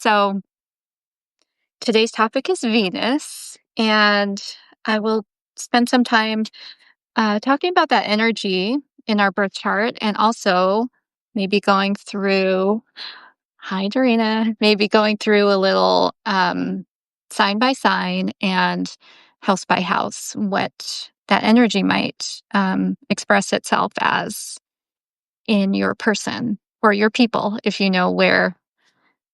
So today's topic is Venus, and I will spend some time talking about that energy in our birth chart and also maybe going through, hi, Dorina, maybe going through a little sign by sign and house by house, what that energy might express itself as in your person or your people, if you know where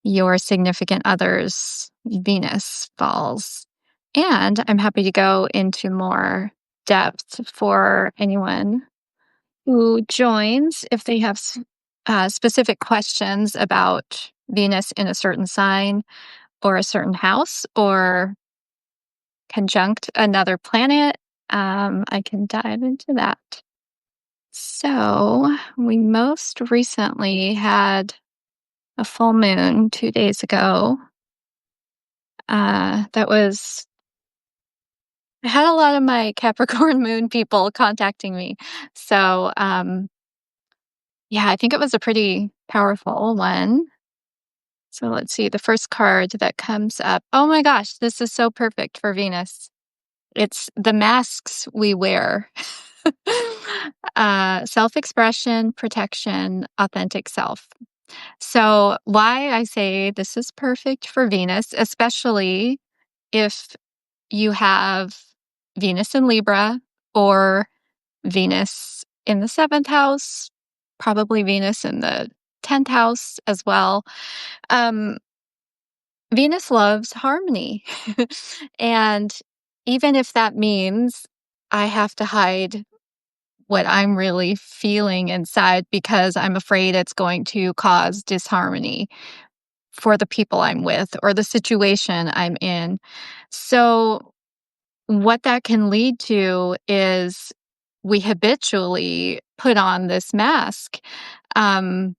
your significant other's Venus falls. And I'm happy to go into more depth for anyone who joins if they have specific questions about Venus in a certain sign or a certain house or conjunct another planet. I can dive into that. So, we most recently had a full moon 2 days ago. That was I had a lot of my Capricorn moon people contacting me. So, yeah, I think it was a pretty powerful one. So let's see, the first card that comes up. Oh my gosh, this is so perfect for Venus. It's the masks we wear. Self-expression, protection, authentic self. So why I say this is perfect for Venus, especially if you have Venus in Libra or Venus in the seventh house, probably Venus in the 10th house as well. Um, Venus loves harmony. And even if that means I have to hide what I'm really feeling inside because I'm afraid it's going to cause disharmony for the people I'm with or the situation I'm in. So what that can lead to is we habitually put on this mask um,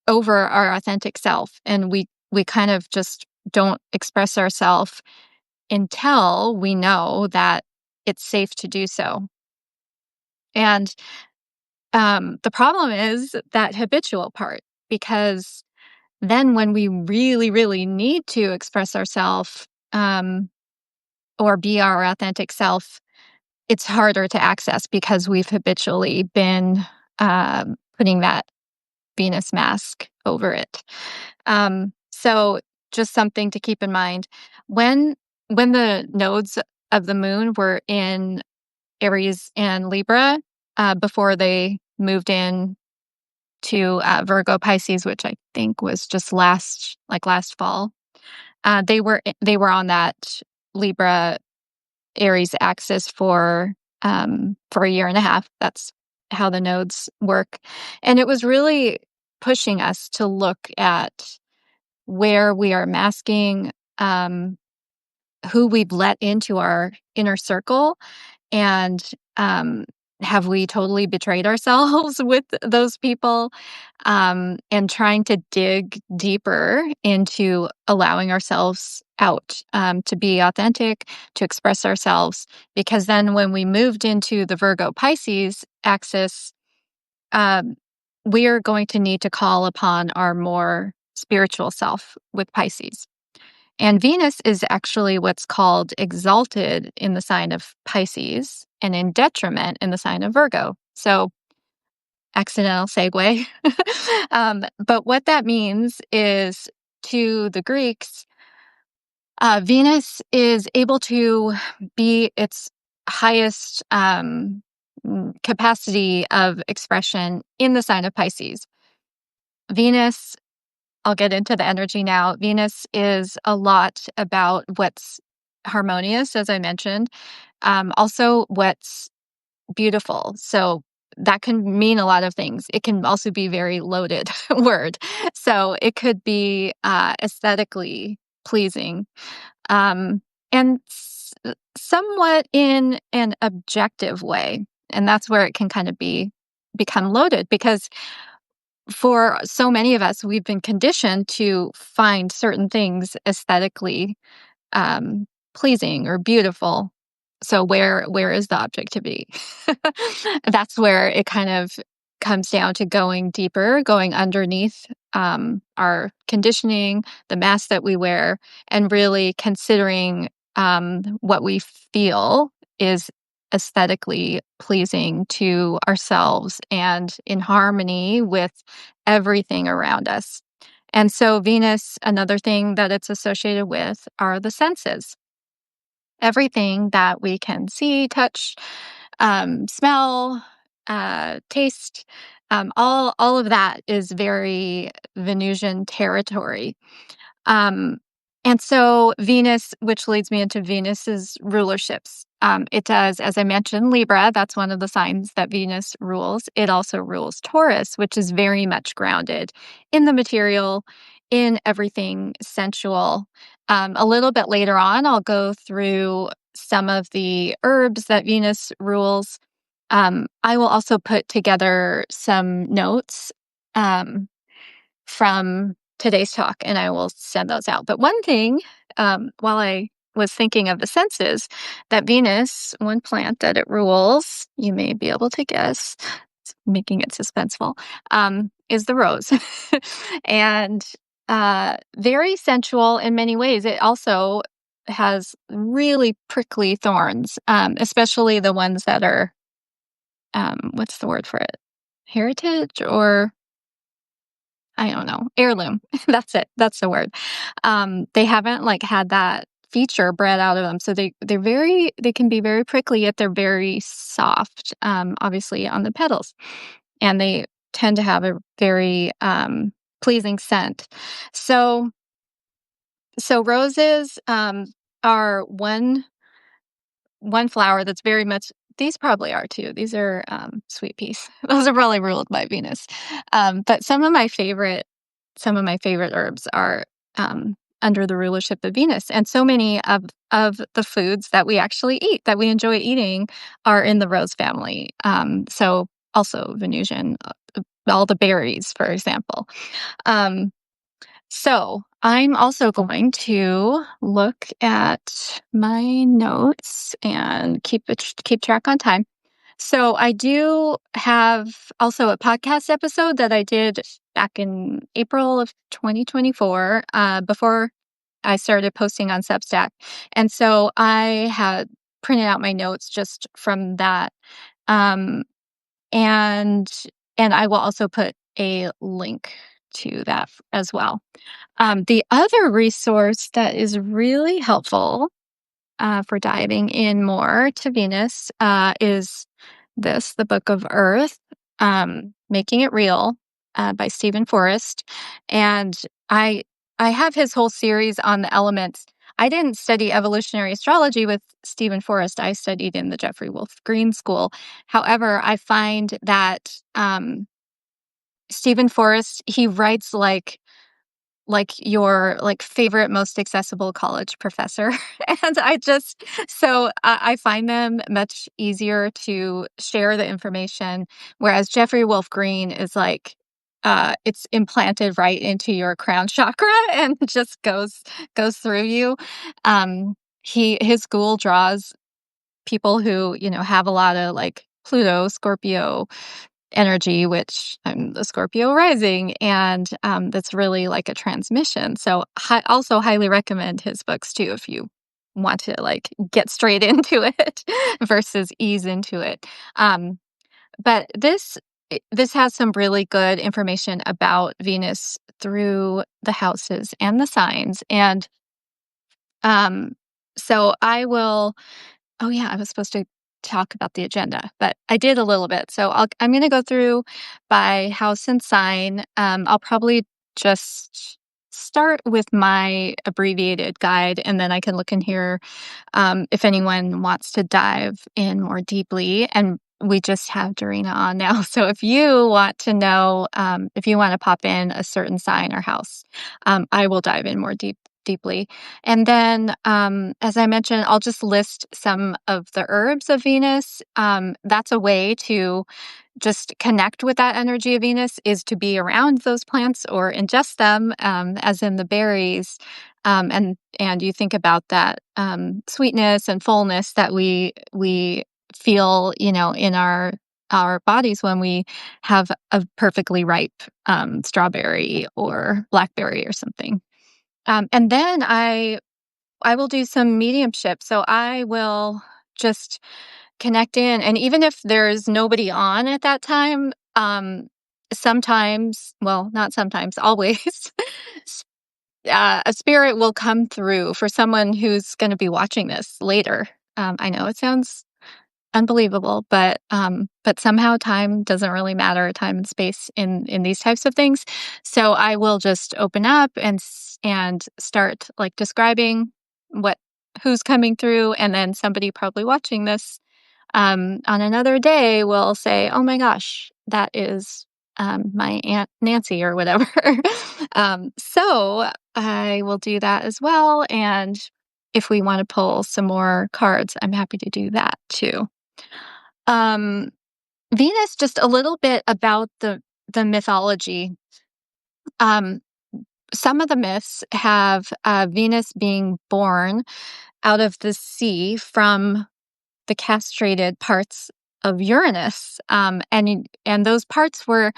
over our authentic self, and we kind of just don't express ourselves until we know that it's safe to do so. And the problem is that habitual part, because then when we really, really need to express ourselves or be our authentic self, it's harder to access because we've habitually been putting that Venus mask over it. So just something to keep in mind when the nodes of the moon were in Aries and Libra before they moved in to Virgo Pisces, which I think was just last fall. They were on that Libra Aries axis for a year and a half. That's how the nodes work. And it was really pushing us to look at where we are masking, who we've let into our inner circle, and have we totally betrayed ourselves with those people? And trying to dig deeper into allowing ourselves out, to be authentic, to express ourselves. Because then when we moved into the Virgo Pisces axis, um, we are going to need to call upon our more spiritual self with Pisces. And Venus is actually what's called exalted in the sign of Pisces and in detriment in the sign of Virgo. So, accidental segue. But what that means is to the Greeks, Venus is able to be its highest capacity of expression in the sign of Pisces. Venus, I'll get into the energy now. Venus is a lot about what's harmonious, as I mentioned, also what's beautiful. So that can mean a lot of things. It can also be very loaded word. So it could be aesthetically pleasing, and somewhat in an objective way. And that's where it can kind of become loaded, because for so many of us, we've been conditioned to find certain things aesthetically pleasing or beautiful. So where is the objectivity? That's where it kind of comes down to going deeper, going underneath our conditioning, the mask that we wear, and really considering what we feel is aesthetically pleasing to ourselves and in harmony with everything around us. And so, Venus, another thing that it's associated with are the senses. Everything that we can see, touch, smell, taste, all of that is very Venusian territory. Um, and so Venus, which leads me into Venus's rulerships. It does, as I mentioned, Libra. That's one of the signs that Venus rules. It also rules Taurus, which is very much grounded in the material, in everything sensual. A little bit later on, I'll go through some of the herbs that Venus rules. I will also put together some notes from today's talk, and I will send those out. But one thing, while I was thinking of the senses, that Venus, one plant that it rules, you may be able to guess, it's making it suspenseful, is the rose. And very sensual in many ways. It also has really prickly thorns, especially the ones that are, what's the word for it? Heritage or I don't know, heirloom. That's it. That's the word. They haven't like had that feature bred out of them. So they can be very prickly, yet they're very soft, obviously on the petals. And they tend to have a very pleasing scent. So roses are one flower that's very much, these probably are too. These are sweet peas. Those are probably ruled by Venus. But some of my favorite herbs are under the rulership of Venus. And so many of the foods that we actually eat, that we enjoy eating, are in the rose family. So also Venusian, all the berries, for example. So I'm also going to look at my notes and keep track on time. So I do have also a podcast episode that I did back in April of 2024, before I started posting on Substack. And so I had printed out my notes just from that. Um, and I will also put a link to that as well. The other resource that is really helpful for diving in more to Venus is the Book of Earth, Making It Real, by Stephen Forrest. And I have his whole series on the elements. I didn't study evolutionary astrology with Stephen Forrest. I studied in the Jeffrey Wolf Green School. However, I find that Stephen Forrest, he writes like your favorite most accessible college professor. And I find them much easier to share the information, whereas Jeffrey Wolf Green is like it's implanted right into your crown chakra and just goes through you. His school draws people who have a lot of like Pluto, Scorpio energy, which I'm the Scorpio rising, and that's really like a transmission. So also highly recommend his books too if you want to like get straight into it versus ease into it. But this has some really good information about Venus through the houses and the signs. And so I will. Oh yeah, I was supposed to talk about the agenda, but I did a little bit. So I'm going to go through by house and sign. I'll probably just start with my abbreviated guide, and then I can look in here if anyone wants to dive in more deeply. And we just have Dorina on now. So if you want to know, if you want to pop in a certain sign or house, I will dive in more deeply. And then, as I mentioned, I'll just list some of the herbs of Venus. That's a way to just connect with that energy of Venus, is to be around those plants or ingest them, as in the berries. And you think about that sweetness and fullness that we feel, in our our bodies when we have a perfectly ripe strawberry or blackberry or something. And then I will do some mediumship. So I will just connect in, and even if there's nobody on at that time, sometimes, well, not sometimes, always, s- a spirit will come through for someone who's going to be watching this later. I know it sounds unbelievable, but somehow time doesn't really matter, time and space in these types of things. So I will just open up and start like describing what who's coming through, and then somebody probably watching this on another day will say, "Oh my gosh, that is my Aunt Nancy," or whatever. So I will do that as well. And if we want to pull some more cards, I'm happy to do that too. Um, Venus, just a little bit about the mythology. Um, some of the myths have Venus being born out of the sea from the castrated parts of Uranus, and those parts were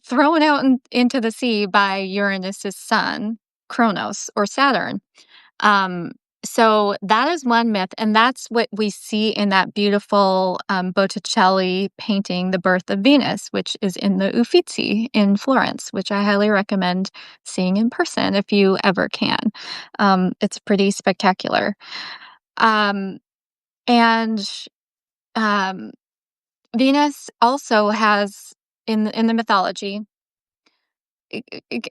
thrown out into the sea by Uranus's son, Kronos or Saturn. Um, so that is one myth, and that's what we see in that beautiful Botticelli painting, "The Birth of Venus," which is in the Uffizi in Florence, which I highly recommend seeing in person if you ever can. It's pretty spectacular. Um, and um, Venus also has in the mythology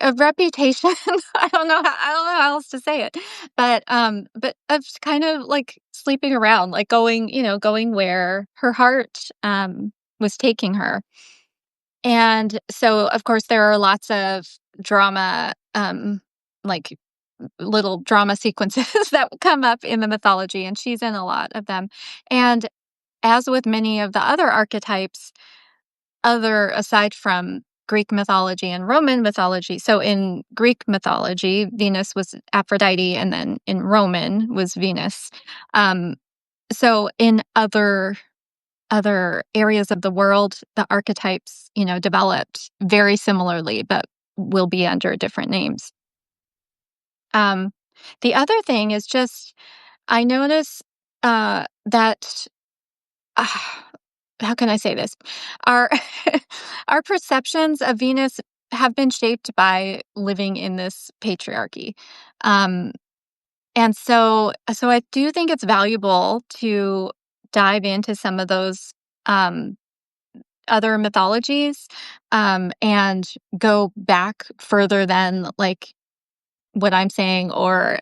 a reputation. I don't know how else to say it, but of kind of like sleeping around, like going where her heart was taking her. And so, of course, there are lots of drama, like little drama sequences that come up in the mythology, and she's in a lot of them. And as with many of the other archetypes, other aside from Greek mythology and Roman mythology. So in Greek mythology, Venus was Aphrodite, and then in Roman was Venus. Um, so in other areas of the world, the archetypes, developed very similarly, but will be under different names. Um, the other thing is just I notice that how can I say this? Our our perceptions of Venus have been shaped by living in this patriarchy. Um, and so I do think it's valuable to dive into some of those um, other mythologies and go back further than like what I'm saying, or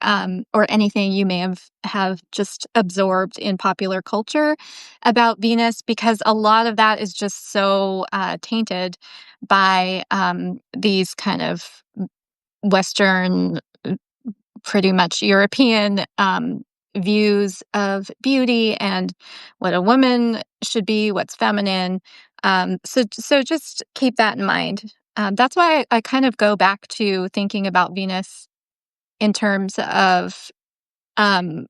anything you may have just absorbed in popular culture about Venus, because a lot of that is just so tainted by these kind of Western, pretty much European views of beauty and what a woman should be, what's feminine. So just keep that in mind. That's why I kind of go back to thinking about Venus in terms of um,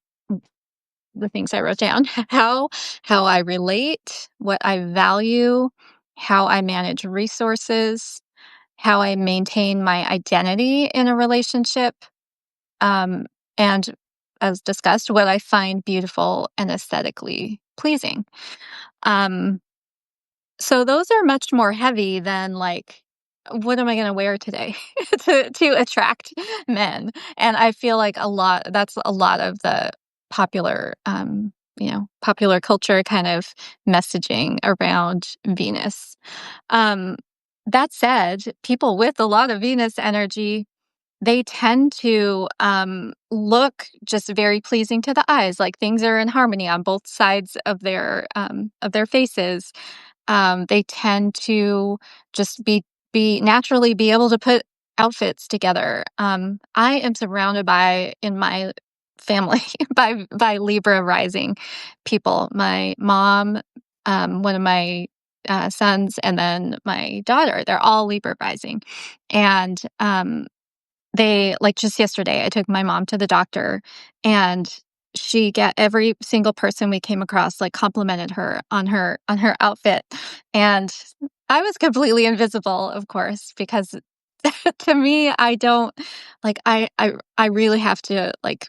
the things I wrote down, how I relate, what I value, how I manage resources, how I maintain my identity in a relationship, um, and as discussed, what I find beautiful and aesthetically pleasing. Um, So those are much more heavy than like, what am I going to wear today to attract men? And I feel like that's a lot of the popular, popular culture kind of messaging around Venus. Um, that said, people with a lot of Venus energy, they tend to look just very pleasing to the eyes, like things are in harmony on both sides of their faces. They tend to just be naturally be able to put outfits together. I am surrounded by in my family by Libra rising people. My mom, one of my sons, and then my daughter. They're all Libra rising, and they like just yesterday. I took my mom to the doctor, and she get every single person we came across, like, complimented her on her outfit, and I was completely invisible, of course, because to me, I don't like, I really have to, like,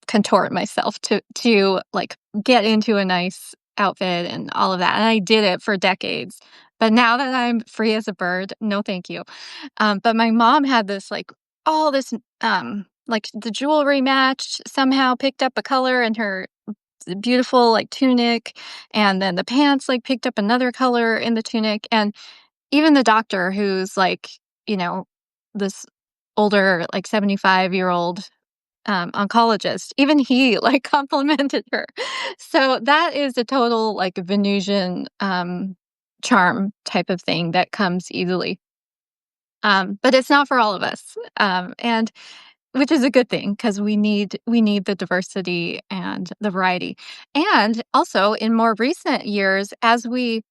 contort myself to, like, get into a nice outfit and all of that, and I did it for decades, but now that I'm free as a bird, no thank you. But my mom had this, like, all this, like, the jewelry matched, somehow picked up a color in her beautiful, like, tunic, and then the pants, like, picked up another color in the tunic, and even the doctor who's, like, you know, this older, like, 75-year-old, oncologist, even he, like, complimented her. So that is a total, like, Venusian, charm type of thing that comes easily. But it's not for all of us, and which is a good thing because we need the diversity and the variety. And also, in more recent years, as we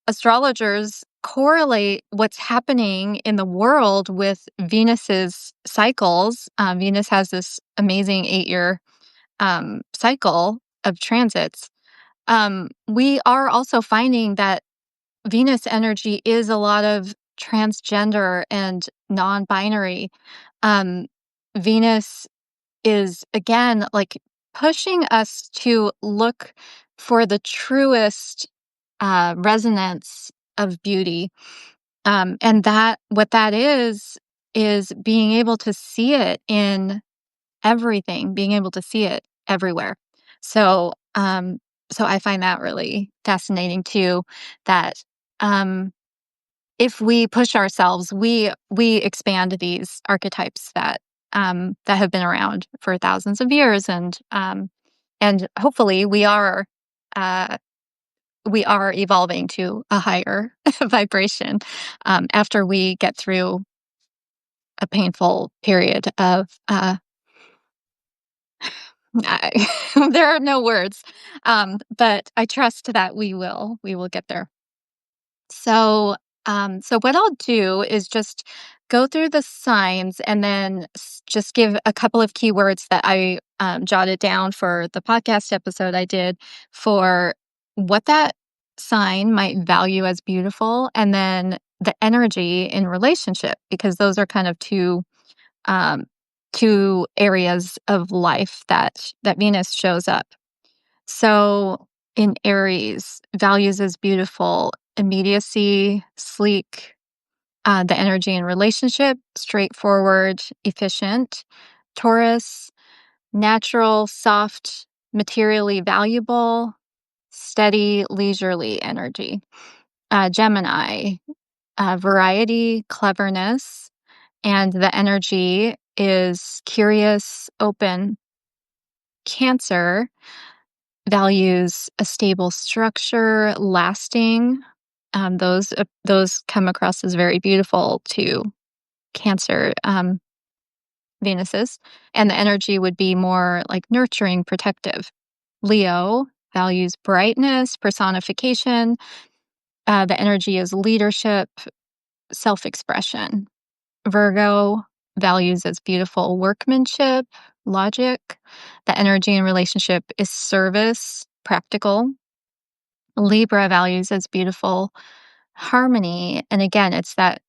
astrologers correlate what's happening in the world with Venus's cycles, Venus has this amazing 8-year cycle of transits. We are also finding that Venus energy is a lot of transgender and non-binary. Um, Venus is again like pushing us to look for the truest resonance of beauty. And that what that is being able to see it in everything, being able to see it everywhere. So, so I find that really fascinating too, that, um, if we push ourselves, we expand these archetypes that have been around for thousands of years, and hopefully uh, we are evolving to a higher vibration, after we get through a painful period of, I there are no words, but I trust that we will get there. So, so what I'll do is just go through the signs and then just give a couple of keywords that I jotted down for the podcast episode I did for what that sign might value as beautiful, and then the energy in relationship, because those are kind of um, two areas of life that Venus shows up. So in Aries, values as beautiful, immediacy, sleek, the energy in relationship, straightforward, efficient. Taurus, natural, soft, materially valuable, steady, leisurely energy. Gemini, variety, cleverness, and the energy is curious, open. Cancer values a stable structure, lasting. Those come across as very beautiful to Cancer Venuses, and the energy would be more like nurturing, protective. Leo values brightness, personification. The energy is leadership, self-expression. Virgo values as beautiful workmanship, logic. The energy in relationship is service, practical. Libra values as beautiful harmony. And again, it's that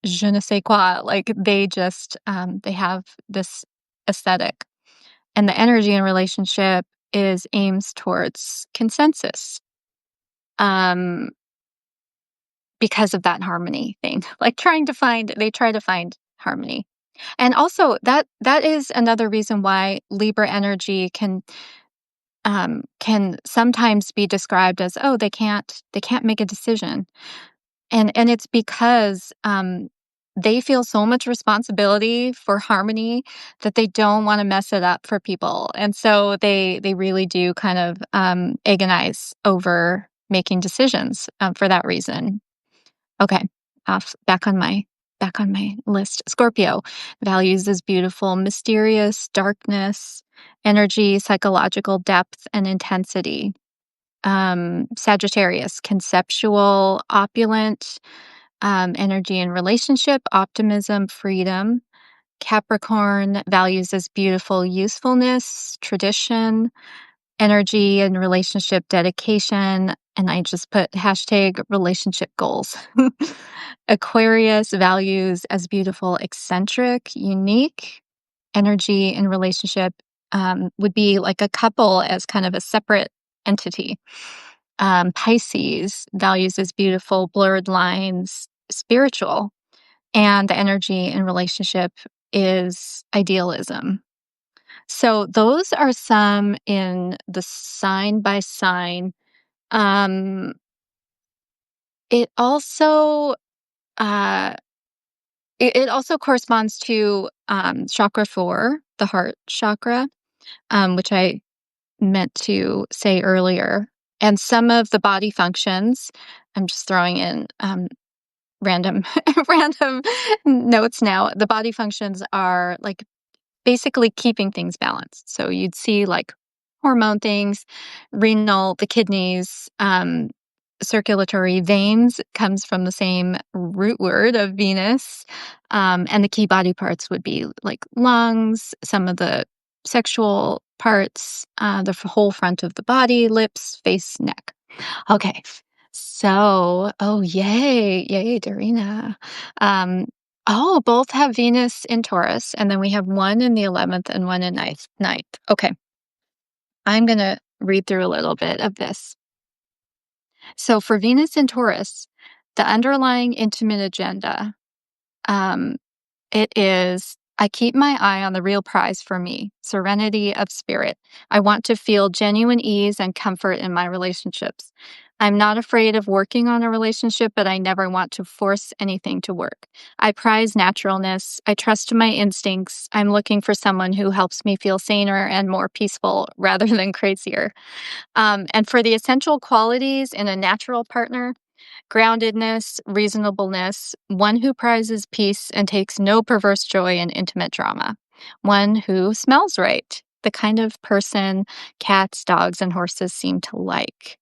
je ne sais quoi, like they just, they have this aesthetic. And the energy in relationship is aims towards consensus. Um, because of that harmony thing, like they try to find harmony. And also that is another reason why Libra energy can sometimes be described as, oh, they can't make a decision. And it's because, they feel so much responsibility for harmony that they don't wanna mess it up for people, and so they really do kind of, agonize over making decisions, for that reason. Okay, back on my list. Scorpio values is beautiful, mysterious, darkness, energy, psychological depth, and intensity. Sagittarius, conceptual, opulent, energy and relationship, optimism, freedom. Capricorn values as beautiful usefulness, tradition, energy and relationship dedication. And I just put hashtag relationship goals. Aquarius values as beautiful, eccentric, unique energy and relationship, would be like a couple as kind of a separate entity. Pisces values as beautiful, blurred lines, spiritual, and the energy in relationship is idealism. So those are some in the sign by sign. Um, it also uh, it also corresponds to chakra 4, the heart chakra, which I meant to say earlier. And some of the body functions, I'm just throwing in random random notes now. The body functions are like basically keeping things balanced. So you'd see like hormone things, renal, the kidneys, circulatory veins comes from the same root word of Venus. And the key body parts would be like lungs, some of the sexual parts, the whole front of the body, lips, face, neck. Okay. So, oh, yay, Darina. Um, oh, both have Venus in Taurus, and then we have one in the 11th and one in ninth. Okay. I'm going to read through a little bit of this. So for Venus in Taurus, the underlying intimate agenda, um, it is, I keep my eye on the real prize for me, serenity of spirit. I want to feel genuine ease and comfort in my relationships. I'm not afraid of working on a relationship, but I never want to force anything to work. I prize naturalness. I trust my instincts. I'm looking for someone who helps me feel saner and more peaceful rather than crazier. And for the essential qualities in a natural partner, groundedness, reasonableness, one who prizes peace and takes no perverse joy in intimate drama, one who smells right, the kind of person cats, dogs, and horses seem to like.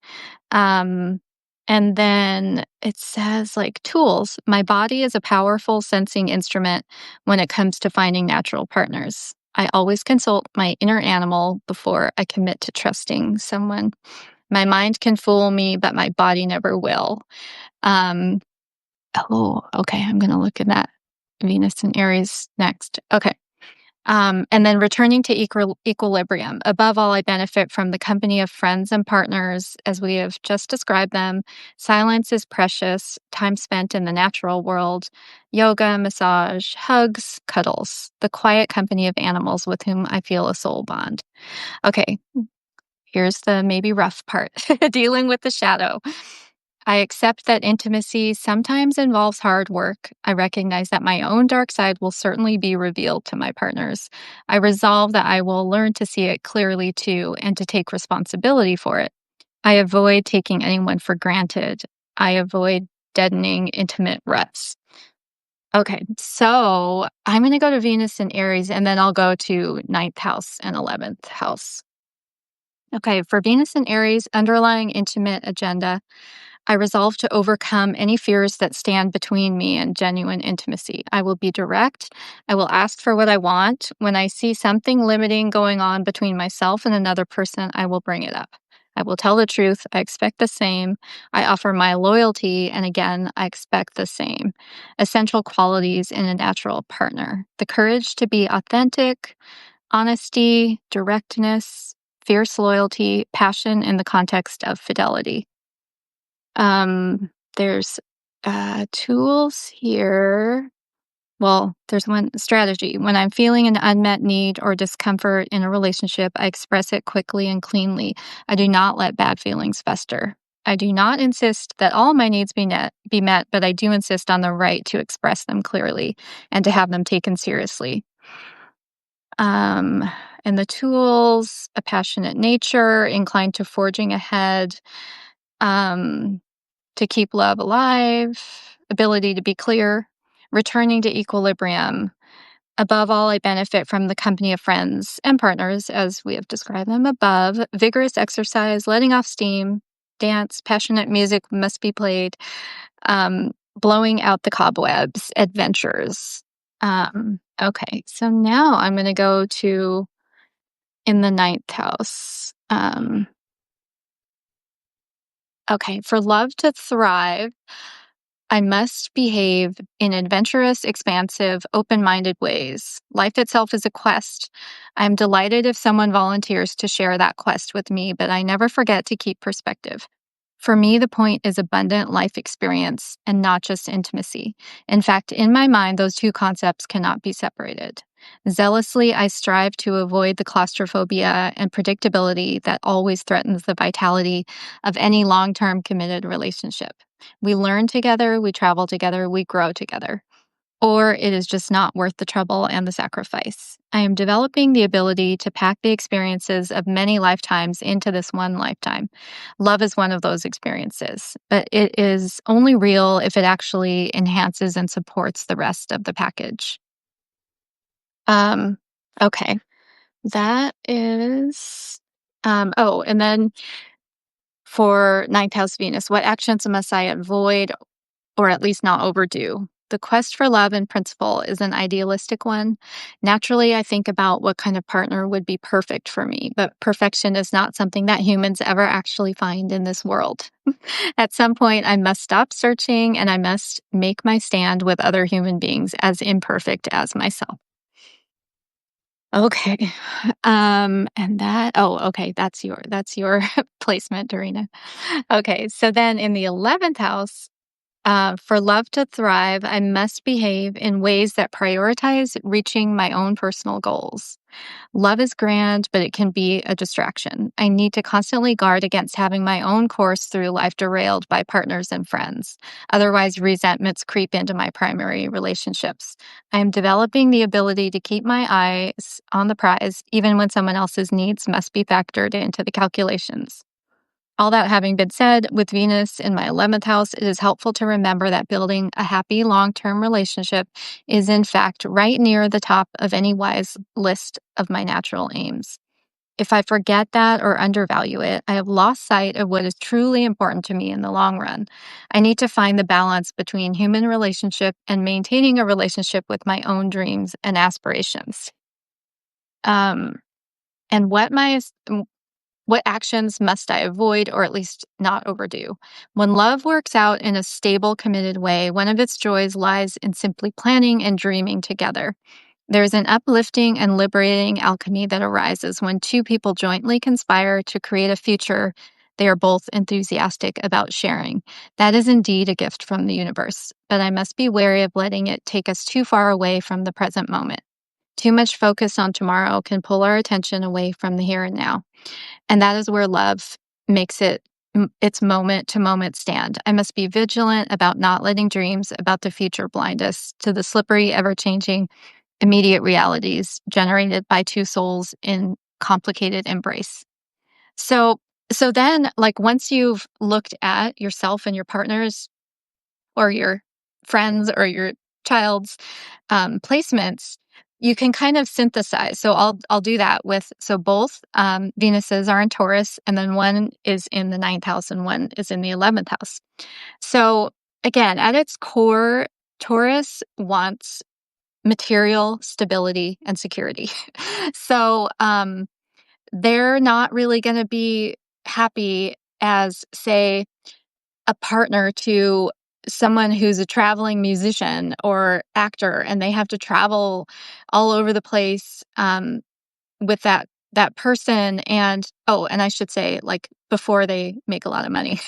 Um, and then it says, like, tools. My body is a powerful sensing instrument when it comes to finding natural partners. I always consult my inner animal before I commit to trusting someone. My mind can fool me, but my body never will. Um, oh, okay. I'm going to look at that. Venus and Aries next. Okay. And then returning to equilibrium. Above all, I benefit from the company of friends and partners, as we have just described them. Silence is precious, time spent in the natural world, yoga, massage, hugs, cuddles, the quiet company of animals with whom I feel a soul bond. Okay, here's the maybe rough part, dealing with the shadow. I accept that intimacy sometimes involves hard work. I recognize that my own dark side will certainly be revealed to my partners. I resolve that I will learn to see it clearly too and to take responsibility for it. I avoid taking anyone for granted. I avoid deadening intimate ruts. Okay, so I'm going to go to Venus and Aries, and then I'll go to ninth house and 11th house. Okay, for Venus and Aries, underlying intimate agenda, I resolve to overcome any fears that stand between me and genuine intimacy. I will be direct. I will ask for what I want. When I see something limiting going on between myself and another person, I will bring it up. I will tell the truth. I expect the same. I offer my loyalty, and again, I expect the same. Essential qualities in a natural partner: the courage to be authentic, honesty, directness, fierce loyalty, passion in the context of fidelity. There's tools here. Well, there's one strategy. When I'm feeling an unmet need or discomfort in a relationship, I express it quickly and cleanly. I do not let bad feelings fester. I do not insist that all my needs be met, but I do insist on the right to express them clearly and to have them taken seriously. Um, and the tools: a passionate nature, inclined to forging ahead, um, to keep love alive, ability to be clear, returning to equilibrium. Above all, I benefit from the company of friends and partners, as we have described them above. Vigorous exercise, letting off steam, dance, passionate music must be played, blowing out the cobwebs, adventures. Okay, so now I'm gonna go to in the ninth house. Okay, for love to thrive, I must behave in adventurous, expansive, open minded ways. Life itself is a quest. I'm delighted if someone volunteers to share that quest with me, but I never forget to keep perspective. For me, the point is abundant life experience and not just intimacy. In fact, in my mind, those two concepts cannot be separated. Zealously, I strive to avoid the claustrophobia and predictability that always threatens the vitality of any long term committed relationship. We learn together, we travel together, we grow together. Or it is just not worth the trouble and the sacrifice. I am developing the ability to pack the experiences of many lifetimes into this one lifetime. Love is one of those experiences, but it is only real if it actually enhances and supports the rest of the package. Um, okay, that is. Oh, and then for ninth house Venus, what actions must I avoid or at least not overdo? The quest for love in principle is an idealistic one. Naturally, I think about what kind of partner would be perfect for me, but perfection is not something that humans ever actually find in this world. At some point, I must stop searching and I must make my stand with other human beings as imperfect as myself. Okay. And that, oh, okay, that's your placement, Dorina. Okay, so then in the 11th house, for love to thrive, I must behave in ways that prioritize reaching my own personal goals. Love is grand, but it can be a distraction. I need to constantly guard against having my own course through life derailed by partners and friends. Otherwise, resentments creep into my primary relationships. I am developing the ability to keep my eyes on the prize, even when someone else's needs must be factored into the calculations. All that having been said, with Venus in my 11th house, it is helpful to remember that building a happy long term relationship is, in fact, right near the top of any wise list of my natural aims. If I forget that or undervalue it, I have lost sight of what is truly important to me in the long run. I need to find the balance between human relationship and maintaining a relationship with my own dreams and aspirations. Um, and what actions must I avoid or at least not overdo? When love works out in a stable, committed way, one of its joys lies in simply planning and dreaming together. There's an uplifting and liberating alchemy that arises when two people jointly conspire to create a future they are both enthusiastic about sharing. That is indeed a gift from the universe, but I must be wary of letting it take us too far away from the present moment. Too much focus on tomorrow can pull our attention away from the here and now. And that is where love makes its moment to moment stand. I must be vigilant about not letting dreams about the future blind us to the slippery, ever changing, immediate realities generated by two souls in complicated embrace. So, so then, like, once you've looked at yourself and your partners or your friends or your child's placements, you can kind of synthesize. So I'll do that with both Venuses are in Taurus, and then one is in the ninth house and one is in the 11th house. So again, at its core, Taurus wants material stability and security. So they're not really going to be happy as, say, a partner to someone who's a traveling musician or actor, and they have to travel all over the place with that person. And oh, and I should say, like, before they make a lot of money,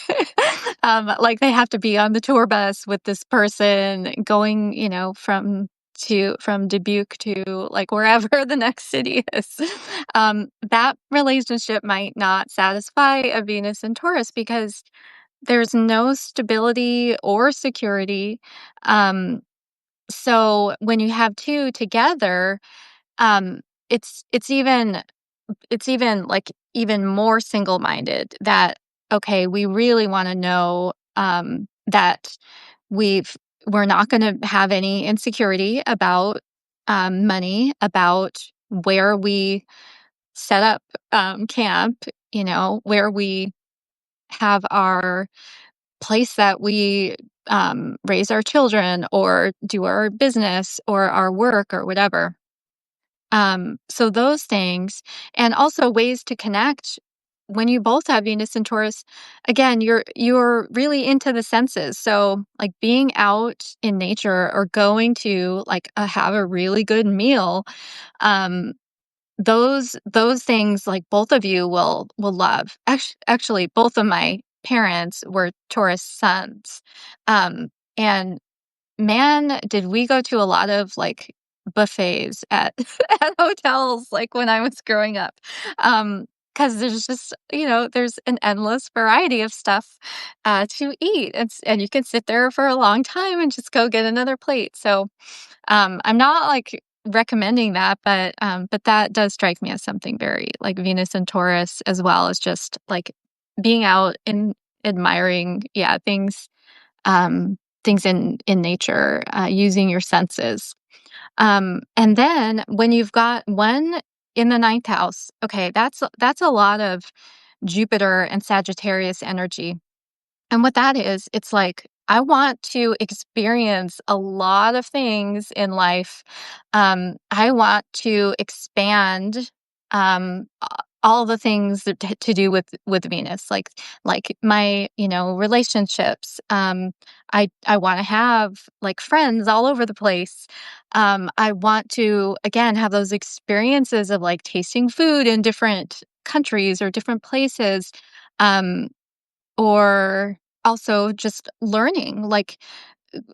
like they have to be on the tour bus with this person going, from Dubuque to like wherever the next city is. That relationship might not satisfy a Venus and Taurus because there's no stability or security. Um, so when you have two together, um, it's even like even more single-minded that, okay, we really want to know that we're not going to have any insecurity about money, about where we set up camp, where we have our place that we raise our children or do our business or our work or whatever. So those things, and also ways to connect when you both have Venus and Taurus. Again, you're really into the senses. So like being out in nature or going to like have a really good meal, um, those things like both of you will love. Actually, both of my parents were Taurus suns, and man, did we go to a lot of, like, buffets at at hotels, like, when I was growing up. Because there's just there's an endless variety of stuff, to eat, and you can sit there for a long time and just go get another plate. So, I'm not, like, recommending that, but that does strike me as something very, like, Venus and Taurus, as well as just, like, being out and admiring, yeah, things in nature, using your senses. And then when you've got one in the ninth house, okay, that's a lot of Jupiter and Sagittarius energy. And what that is, it's like, I want to experience a lot of things in life. I want to expand all the things to do with Venus, like my relationships. I want to have like friends all over the place. I want to again have those experiences of like tasting food in different countries or different places. Um, or also just learning, like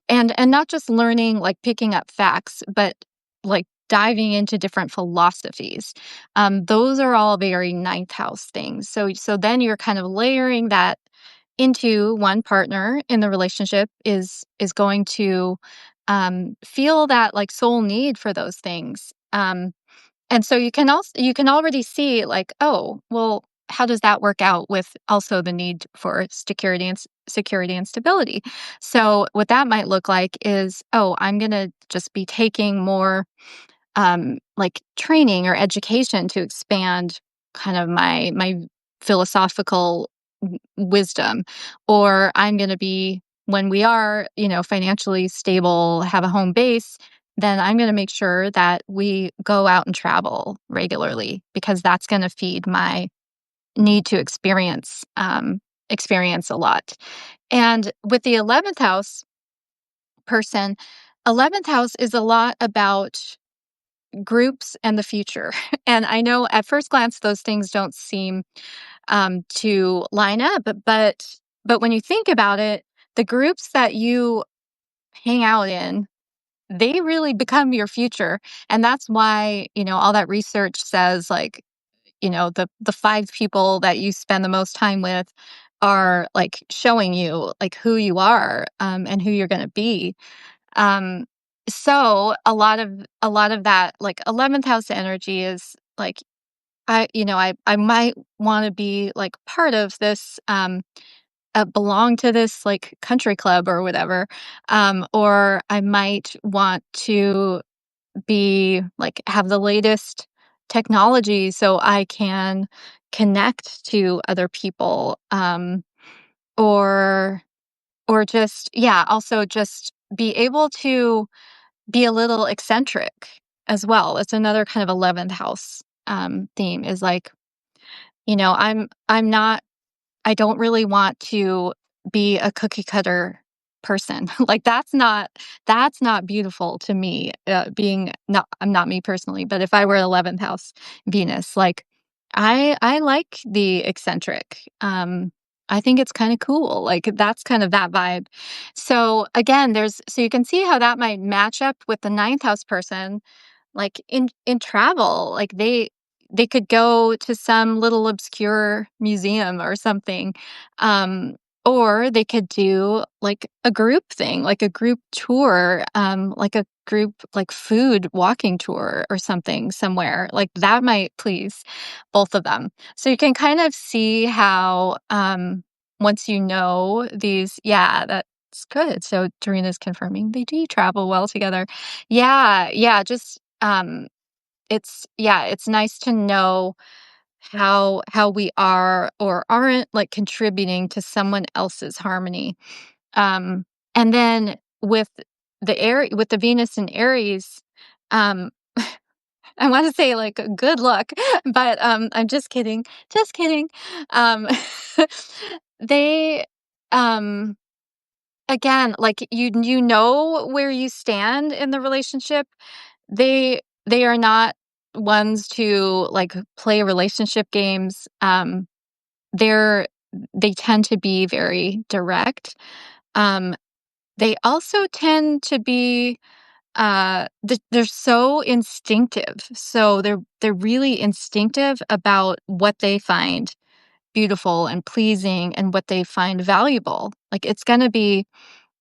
and not just learning, like picking up facts, but like diving into different philosophies. Those are all very ninth house things. So then you're kind of layering that into one partner in the relationship is going to feel that like soul need for those things. And so you can already see like, oh, well, how does that work out with also the need for security and stability? So what that might look like is, oh, I'm going to just be taking more like training or education to expand kind of my philosophical wisdom, or I'm going to be when we are financially stable, have a home base, then I'm going to make sure that we go out and travel regularly because that's going to feed my need to experience a lot. And with the 11th house person, 11th house is a lot about groups and the future. And I know at first glance those things don't seem to line up, but when you think about it, the groups that you hang out in, they really become your future. And that's why all that research says like the five people that you spend the most time with are like showing you like who you are, and who you're going to be. um, so a lot of that like 11th house energy is like I might want to be like part of this, belong to this like country club or whatever, or I might want to be like have the latest technology so I can connect to other people, or just yeah, also just be able to be a little eccentric as well. It's another kind of 11th house theme is like, I'm not I don't really want to be a cookie cutter person. Like that's not beautiful to me. Being not I'm not me personally, but if I were 11th house Venus, like I like the eccentric. I think it's kind of cool. Like that's kind of that vibe. So again, so you can see how that might match up with the ninth house person, like in travel, like they could go to some little obscure museum or something, um, or they could do like a group thing, like a group tour, like a group like food walking tour or something somewhere. Like that might please both of them. So you can kind of see how once you know these, yeah, that's good. So Doreena's confirming they do travel well together. Yeah, yeah, just it's nice to know how we are or aren't like contributing to someone else's harmony. Um And then with the Venus in Aries, um, I wanna say, like, good luck, but, I'm just kidding, just kidding. Um, they, um again, like, you know where you stand in the relationship. They are not ones to, like, play relationship games. They're they tend to be very direct. Um, they also tend to be, they're so instinctive. So they're really instinctive about what they find beautiful and pleasing and what they find valuable. Like, it's gonna be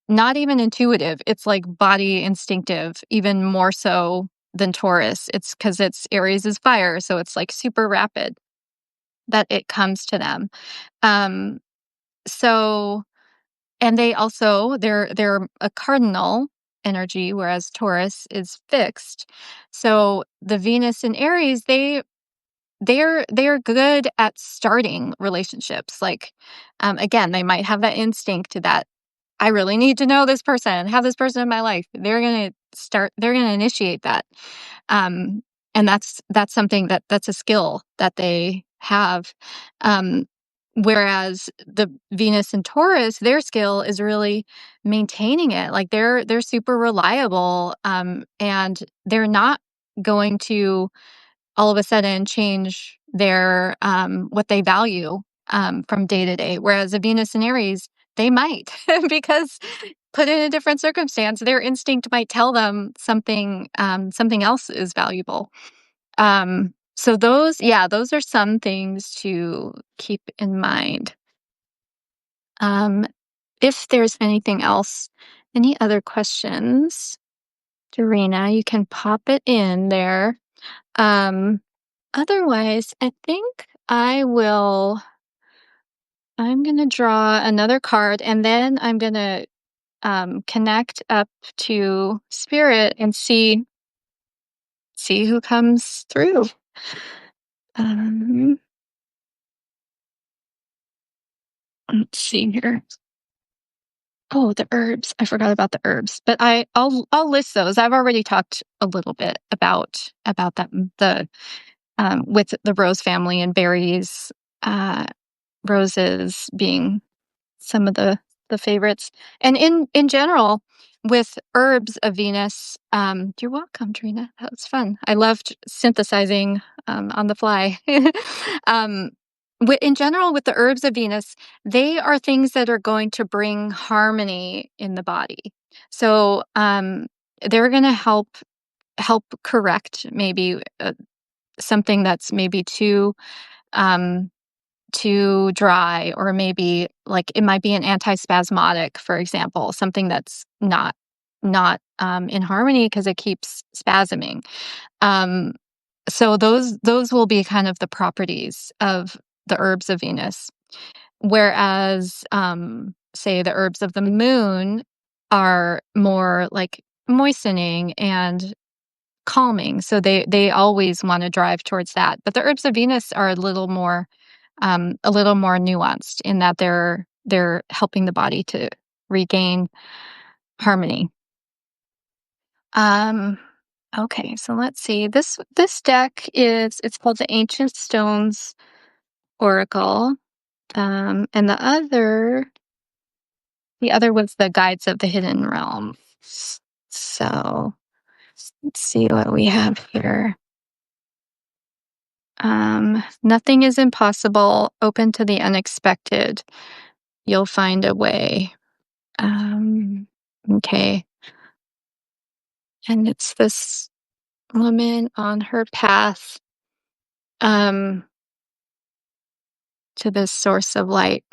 not even intuitive, it's, like, body instinctive, even more so than Taurus. It's because it's Aries is fire, so it's, like, super rapid that it comes to them. Um, so and they're a cardinal energy, whereas Taurus is fixed. So the Venus in Aries, they're good at starting relationships. Like, again, they might have that instinct that I really need to know this person, have this person in my life. They're gonna initiate that. Um, and that's something that's a skill that they have. Um, whereas the Venus and Taurus, their skill is really maintaining it. Like, they're super reliable, and they're not going to all of a sudden change their what they value from day to day. Whereas a Venus and Aries, they might because put in a different circumstance, their instinct might tell them something else is valuable. So those are some things to keep in mind. Um, if there's anything else, any other questions, Dorina, you can pop it in there. Um, Otherwise, I think I'm gonna draw another card, and then I'm gonna, connect up to Spirit and see who comes through. Um, let's see here. Oh, the herbs. I forgot about the herbs, but I'll list those. I've already talked a little bit about that, with the rose family and berries, uh, roses being some of the favorites. And in general, with herbs of Venus, you're welcome, Trina. That was fun. I loved synthesizing on the fly. um, in general, with the herbs of Venus, they are things that are going to bring harmony in the body. So they're going to help correct maybe something that's maybe um, too dry, or maybe like it might be an antispasmodic, for example, something that's not in harmony because it keeps spasming. Um, so those will be kind of the properties of the herbs of Venus. Whereas, say the herbs of the moon are more like moistening and calming. So they always want to drive towards that. But the herbs of Venus are a little more nuanced in that they're helping the body to regain harmony. Um, okay, so let's see. This deck it's called the Ancient Stones Oracle. And the other was the Guides of the Hidden Realm. So let's see what we have here. Nothing is impossible. Open to the unexpected. You'll find a way. Okay. And it's this woman on her path um, to this source of light.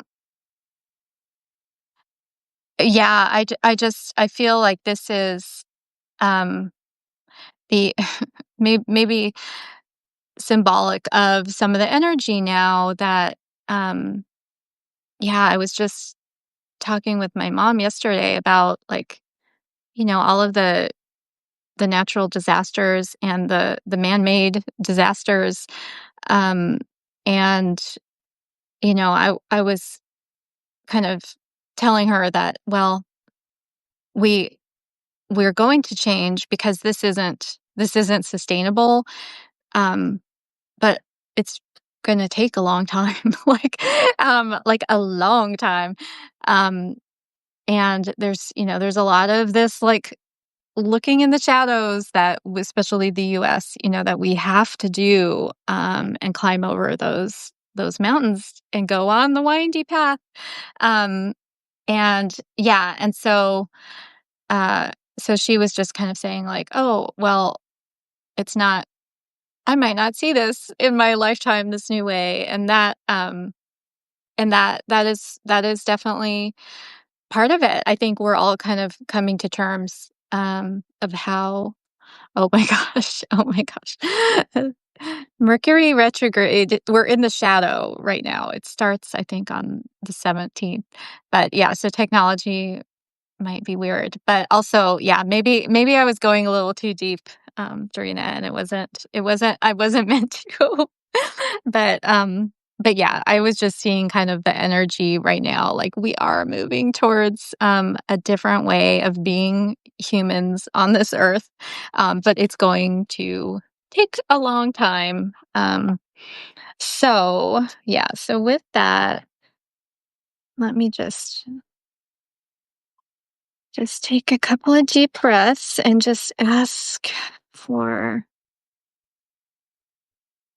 Yeah, I feel like this is um, the maybe symbolic of some of the energy now that um, yeah, I was just talking with my mom yesterday about, like, all of the natural disasters and the man-made disasters. um and I was kind of telling her that, well, we we're going to change because this isn't sustainable, um, but it's gonna take a long time, like a long time, um, and there's a lot of this, like, looking in the shadows that especially the US, that we have to do, and climb over those mountains and go on the windy path, um, and yeah, and uh, so she was just kind of saying like, "Oh, well, it's not I might not see this in my lifetime this new way." And that is definitely part of it. I think we're all kind of coming to terms, of how oh my gosh, oh my gosh. Mercury retrograde, we're in the shadow right now. It starts, I think, on the 17th. But yeah, so technology might be weird, but also, yeah, maybe I was going a little too deep, during that, and it wasn't I wasn't meant to. But, but yeah, I was just seeing kind of the energy right now, like, we are moving towards, a different way of being humans on this earth, but it's going to take a long time, so, yeah, so with that, let me just take a couple of deep breaths and just ask for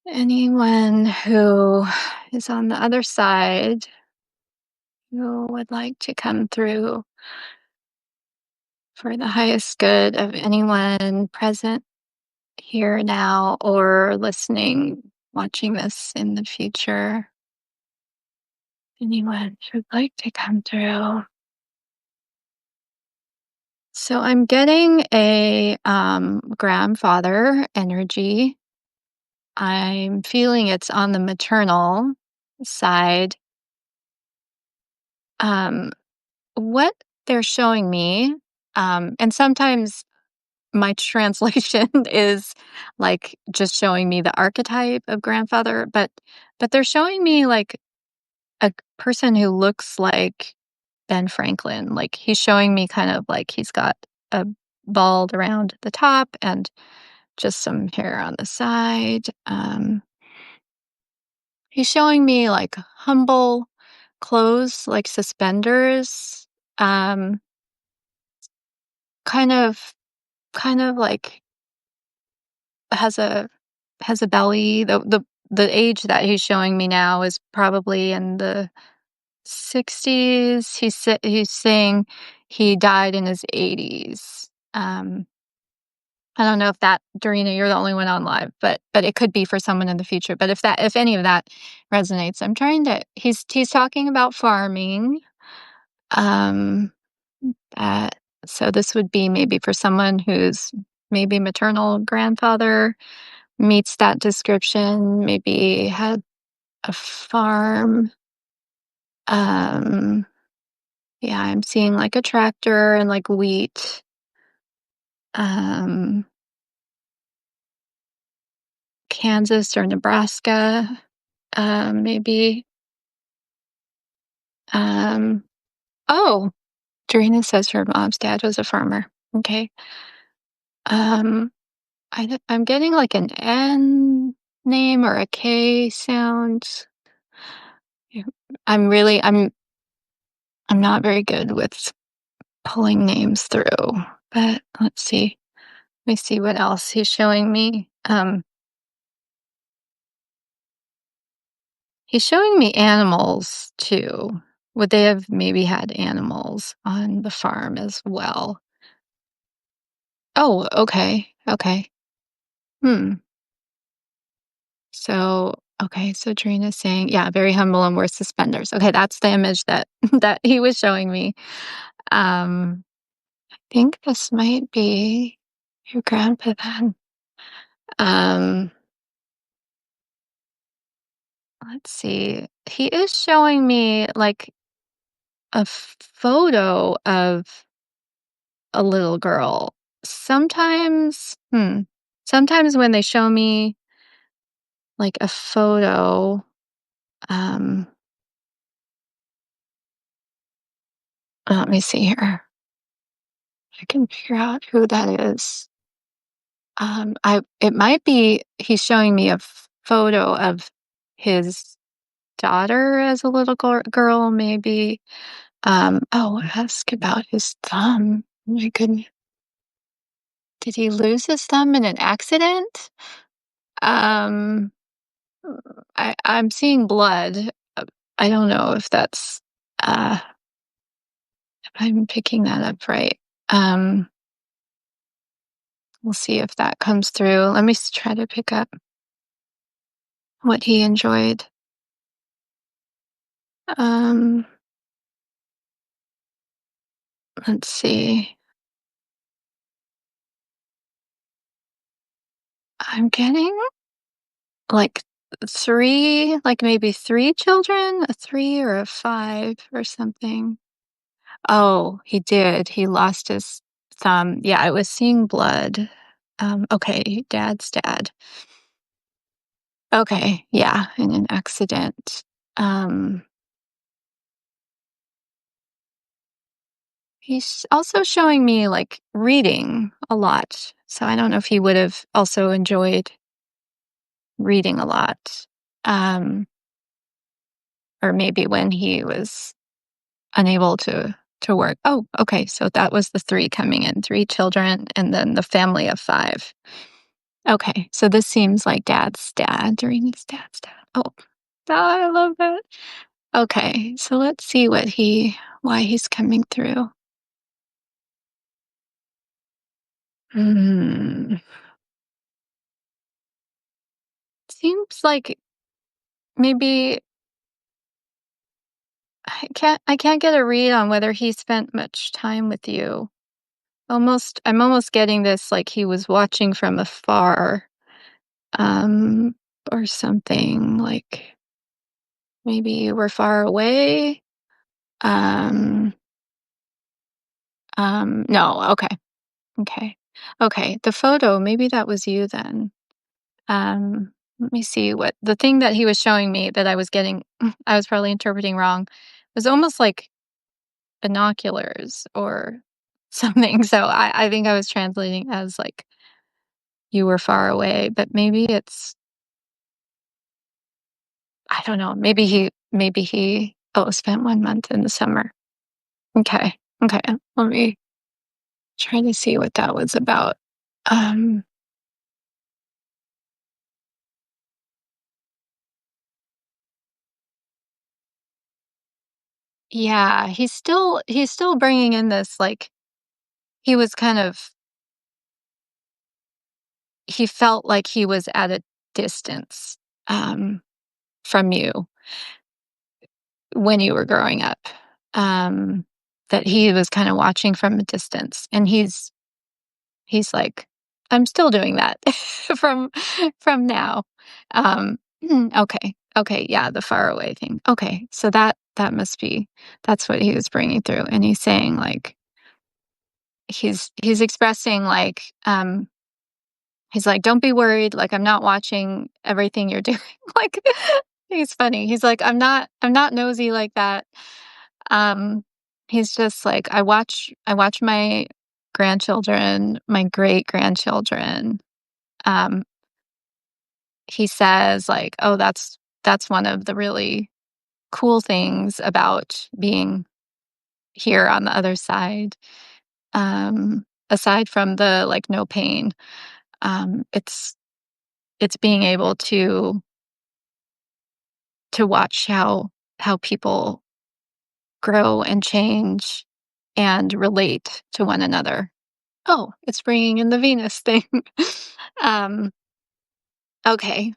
anyone who is on the other side who would like to come through for the highest good of anyone present here now or listening, watching this in the future. Anyone who'd like to come through. So I'm getting a grandfather energy. I'm feeling it's on the maternal side. Um, what they're showing me, and sometimes my translation is like just showing me the archetype of grandfather, but they're showing me like a person who looks like Ben Franklin. Like he's showing me kind of like he's got a bald around the top and just some hair on the side. He's showing me, like, humble clothes, like suspenders, um, kind of like, has a belly. The age that he's showing me now is probably in the 60s. He's saying he died in his 80s. I don't know if that Dorina, you're the only one on live, but it could be for someone in the future. But if any of that resonates, I'm trying to he's talking about farming. Um that so this would be maybe for someone who's maybe maternal grandfather meets that description, maybe had a farm. Um yeah, I'm seeing like a tractor and like wheat. Um Kansas or Nebraska. Maybe. Um, oh, Dorina says her mom's dad was a farmer. Okay. Um, I'm getting like an N name or a K sound. Yeah. I'm really, I'm not very good with pulling names through, but let's see. Let me see what else he's showing me. He's showing me animals too. Would they have maybe had animals on the farm as well? Oh, okay. Okay. Hmm. So, okay, so Trina's saying, yeah, very humble and wears suspenders. Okay, that's the image that that he was showing me. I think this might be your grandpa then. Um, let's see. He is showing me like a photo of a little girl. Sometimes when they show me like a photo, um, let me see here. I can figure out who that is. I it might be he's showing me a photo of his daughter as a little girl, maybe. Oh, ask about his thumb. My goodness. Did he lose his thumb in an accident? Um, I'm seeing blood. Uh, I don't know if I'm picking that up right. Um, we'll see if that comes through. Let me try to pick up what he enjoyed. Um, let's see. I'm getting like like maybe three children, a three or a five or something. Oh, he did. He lost his thumb. Yeah, I was seeing blood. Okay, dad's dad. Okay, yeah, in an accident. Um, he's also showing me like reading a lot. So I don't know if he would have also enjoyed reading a lot. Um, or maybe when he was unable to work. Oh, okay, so that was the three coming in, three children, and then the family of five. Okay, so this seems like dad's dad during his dad's dad. Oh, I love that. Okay, so let's see why he's coming through. Hmm. Seems like maybe I can't get a read on whether he spent much time with you. I'm almost getting this like he was watching from afar, um, or something like maybe you were far away. Um, no, okay, okay, okay. The photo, maybe that was you then. Let me see what the thing that he was showing me that I was getting, I was probably interpreting wrong, was almost like binoculars or something. So I think I was translating as like you were far away, but maybe I don't know. Maybe he spent 1 month in the summer. Okay. Okay. Let me try to see what that was about. Um, yeah, he's still bringing in this like he was kind of he felt like he was at a distance um from you when you were growing up. Um that he was kind of watching from a distance and he's like I'm still doing that from now. Okay. Okay, yeah, the far away thing. Okay. So that must be that's what he was bringing through and he's saying like he's expressing like he's like don't be worried like I'm not watching everything you're doing. Like he's funny. He's like I'm not nosy like that. Um he's just like I watch my grandchildren, my great grandchildren. Um he says like oh that's one of the really cool things about being here on the other side. Aside from the like no pain, it's being able to watch how people grow and change and relate to one another. Oh, it's bringing in the Venus thing. um, okay,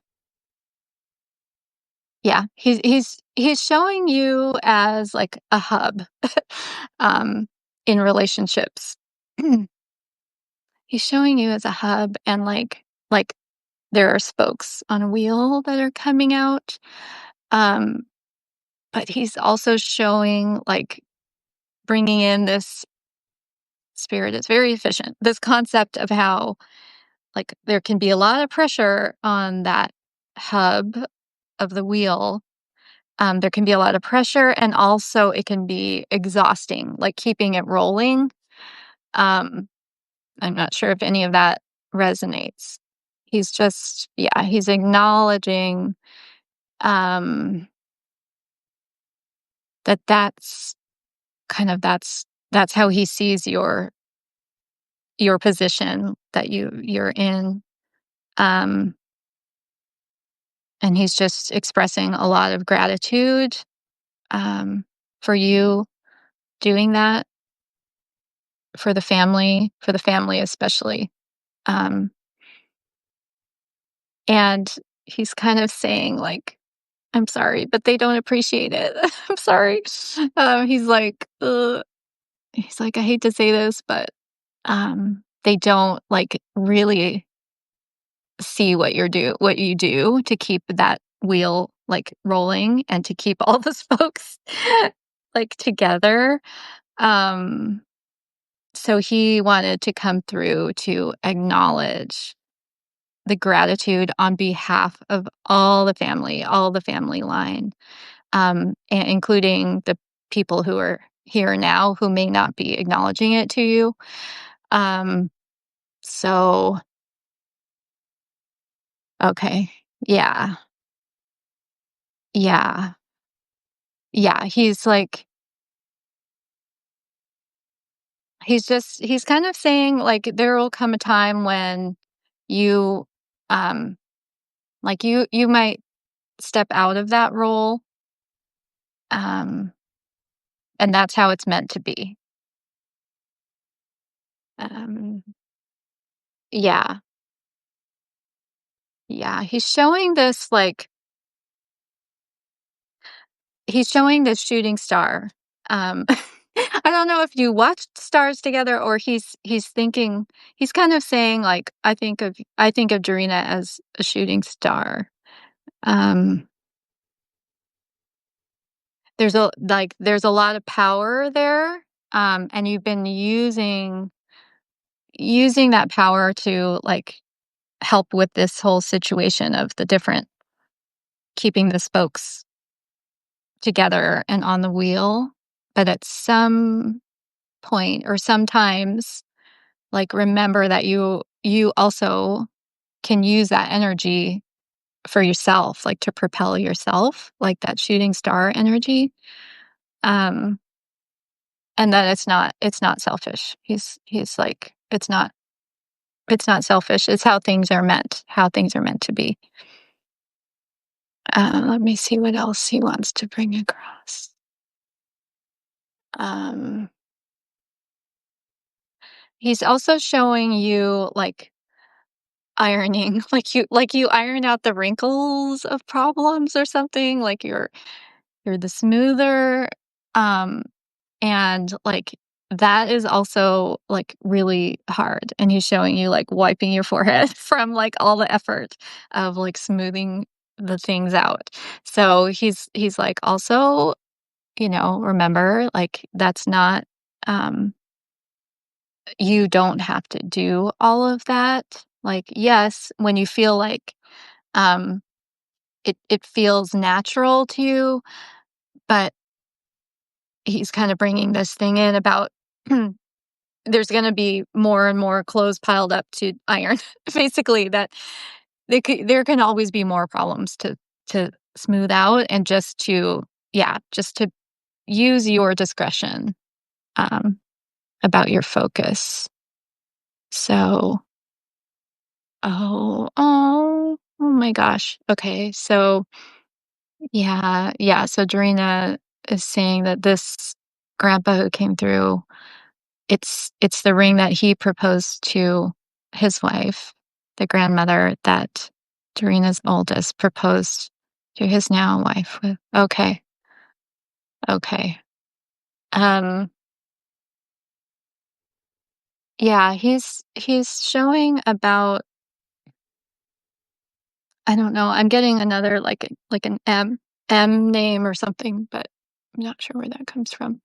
yeah, he's showing you as like a hub, um, in relationships. He's showing you as a hub and like there are spokes on a wheel that are coming out. Um, but he's also showing like bringing in this spirit. It's very efficient. This concept of how like there can be a lot of pressure on that hub of the wheel. There can be a lot of pressure and also it can be exhausting, like keeping it rolling. Um, I'm not sure if any of that resonates. He's just yeah, he's acknowledging, um, that that's kind of that's how he sees your position that you're in. Um, and he's just expressing a lot of gratitude, for you doing that for the family especially. Um, and he's kind of saying like, "I'm sorry, but they don't appreciate it. I'm sorry." He's like, "Ugh." He's like, "I hate to say this, but they don't like really see what you do to keep that wheel like rolling and to keep all the spokes like together." Um, so he wanted to come through to acknowledge the gratitude on behalf of all the family line, including the people who are here now who may not be acknowledging it to you. Um, so okay, yeah, yeah, yeah. He's kind of saying like there will come a time when you, um, like you might step out of that role, um, and that's how it's meant to be. Um, yeah, yeah. He's showing this shooting star. Um, I don't know if you watched stars together or he's thinking he's kind of saying like I think of Dorina as a shooting star. Um, there's a lot of power there, and you've been using that power to like help with this whole situation of the different keeping the spokes together and on the wheel. But at some point or sometimes, like, remember that you also can use that energy for yourself, like, to propel yourself, like that shooting star energy, um, and that it's not selfish. He's like, it's not selfish, it's how things are meant to be. Let me see what else he wants to bring across. Um, he's also showing you, like, ironing, like you iron out the wrinkles of problems or something, like you're the smoother, um, and, like, that is also, like, really hard, and he's showing you, like, wiping your forehead from, like, all the effort of, like, smoothing the things out. So he's like, "Also, remember, like, that's not, um you don't have to do all of that." Like, yes, when you feel like, um, it feels natural to you, but he's kinda bringing this thing in about there's gonna be more and more clothes piled up to iron, basically, that there can always be more problems to smooth out and just to use your discretion, um, about your focus. So oh my gosh. Okay, so yeah, so Dorina is saying that this grandpa who came through, it's the ring that he proposed to his wife, the grandmother that Dorina's oldest proposed to his now wife with. Okay, okay. Um, yeah, he's showing about I don't know, I'm getting another like an M name or something, but I'm not sure where that comes from.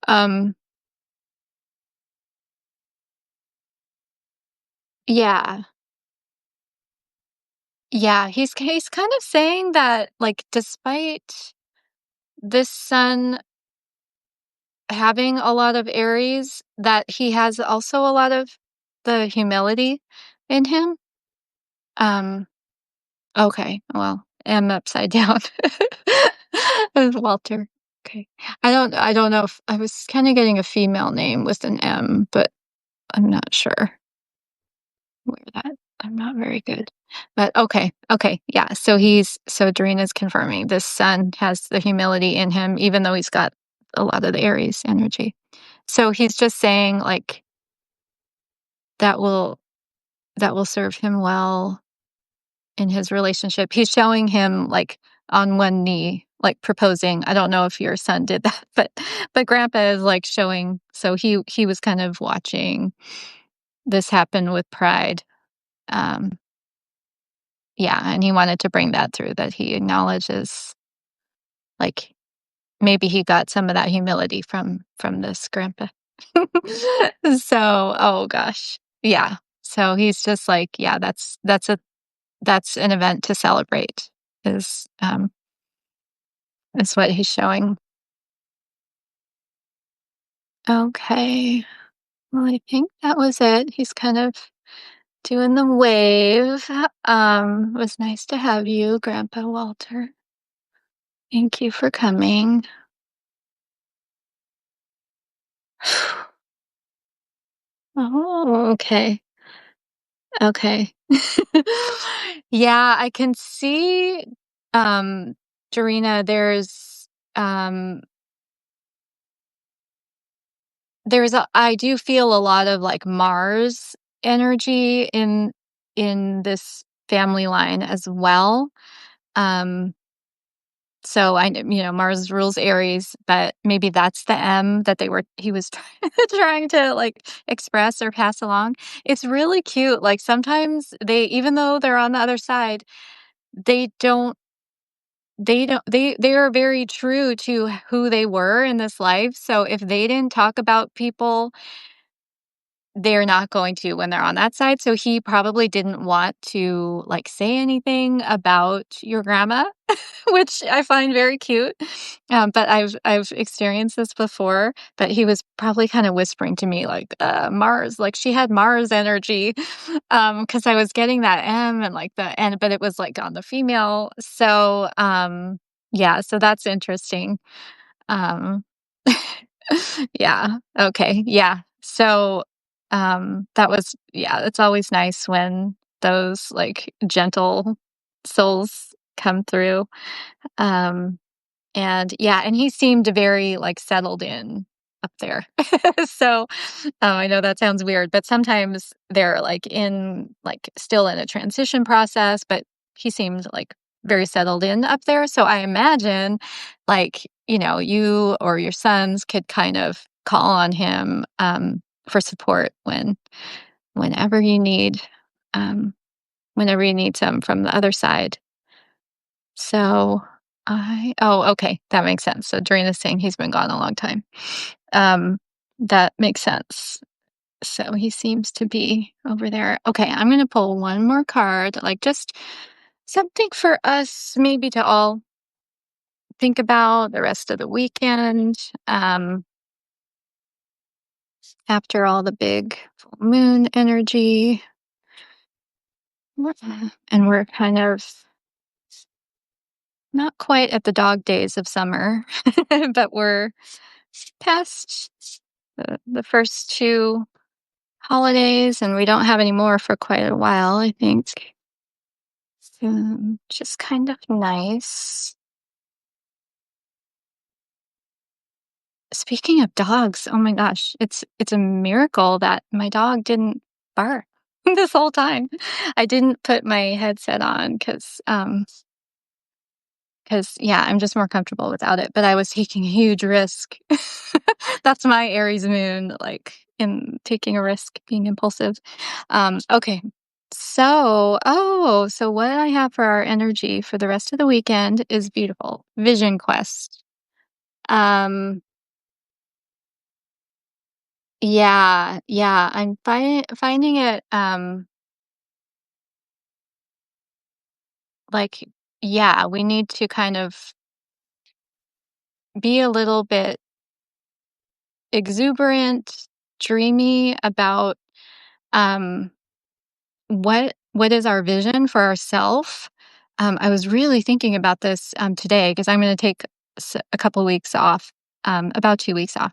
Um, yeah. Yeah, he's kind of saying that, like, despite this son having a lot of Aries, that he has also a lot of the humility in him. Um, okay, well, M upside down. With Walter. Okay. I don't know if I was kinda getting a female name with an M, but I'm not sure where that I'm not very good. But okay, okay, yeah, so Doreena's confirming this son has the humility in him even though he's got a lot of the Aries energy. So he's just saying, like, that will that will serve him well in his relationship. He's showing him, like, on one knee, like, proposing. I don't know if your son did that, but grandpa is, like, showing, so he was kind of watching this happen with pride. Um, yeah, and he wanted to bring that through, that he acknowledges, like, maybe he got some of that humility from this grandpa. So, oh gosh. Yeah. So he's just like, yeah, that's an event to celebrate is, is what he's showing. Okay. Well, I think that was it. He's kind of doing the wave. It was nice to have you, Grandpa Walter. Thank you for coming. Oh, okay. Okay. Yeah, I can see, um, Dorina, um, I do feel a lot of, like, Mars energy in this family line as well. Um, so Mars rules Aries, but maybe that's the M that he was trying to, like, express or pass along. It's really cute, like, sometimes even though they're on the other side, they don't they are very true to who they were in this life, so if they didn't talk about people, they're not going to when they're on that side, so he probably didn't want to, like, say anything about your grandma, which I find very cute, but I've experienced this before, but he was probably kinda whispering to me, like, Mars, like, she had Mars energy, because I was getting that M and, like, but it was, like, on the female, so, yeah, so that's interesting. Um Yeah, okay, yeah. So, it's always nice when those, like, gentle souls come through. Um, and yeah, and he seemed very, like, settled in up there. So, I know that sounds weird, but sometimes they're, like, still in a transition process, but he seemed, like, very settled in up there, so I imagine, like, you or your sons could kind of call on him, for support whenever you need, um, whenever you need some from the other side. So okay, that makes sense. So during this thing, he's been gone a long time. Um, that makes sense. So he seems to be over there. Okay, I'm gonna pull one more card, like just something for us maybe to all think about the rest of the weekend. Um, After all the big full moon energy. And we're kind of not quite at the dog days of summer, but we're past the first two holidays, and we don't have any more for quite a while, I think. Just kind of nice. Speaking of dogs, oh my gosh, it's a miracle that my dog didn't bark this whole time. I didn't put my headset on because yeah, I'm just more comfortable without it, but I was taking a huge risk. That's my Aries moon, like, in taking a risk, being impulsive. Okay. So what I have for our energy for the rest of the weekend is beautiful. Vision Quest. Um, yeah, yeah, I'm finding it, like, yeah, we need to kind of be a little bit exuberant, dreamy about um, what is our vision for ourself. I was really thinking about this today because I'm going to take a couple weeks off, about 2 weeks off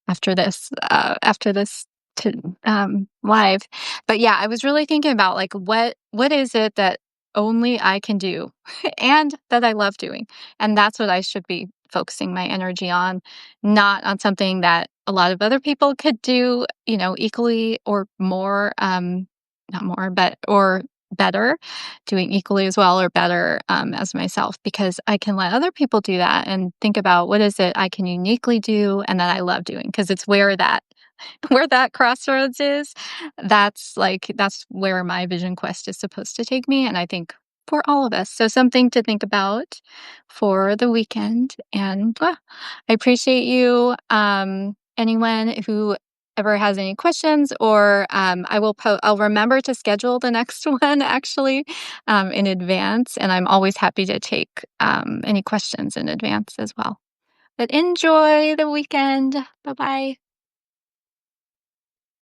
after this to live. But yeah, I was really thinking about like what is it that only I can do and that I love doing. And that's what I should be focusing my energy on, not on something that a lot of other people could do, equally or more, not more, but or better, doing equally as well or better as myself, because I can let other people do that and think about what is it I can uniquely do and that I love doing, because it's where that where that crossroads is, that's where my vision quest is supposed to take me, and I think for all of us. So something to think about for the weekend. And I appreciate you. Anyone who ever has any questions, or I'll remember to schedule the next one actually in advance, and I'm always happy to take any questions in advance as well. But enjoy the weekend. Bye bye.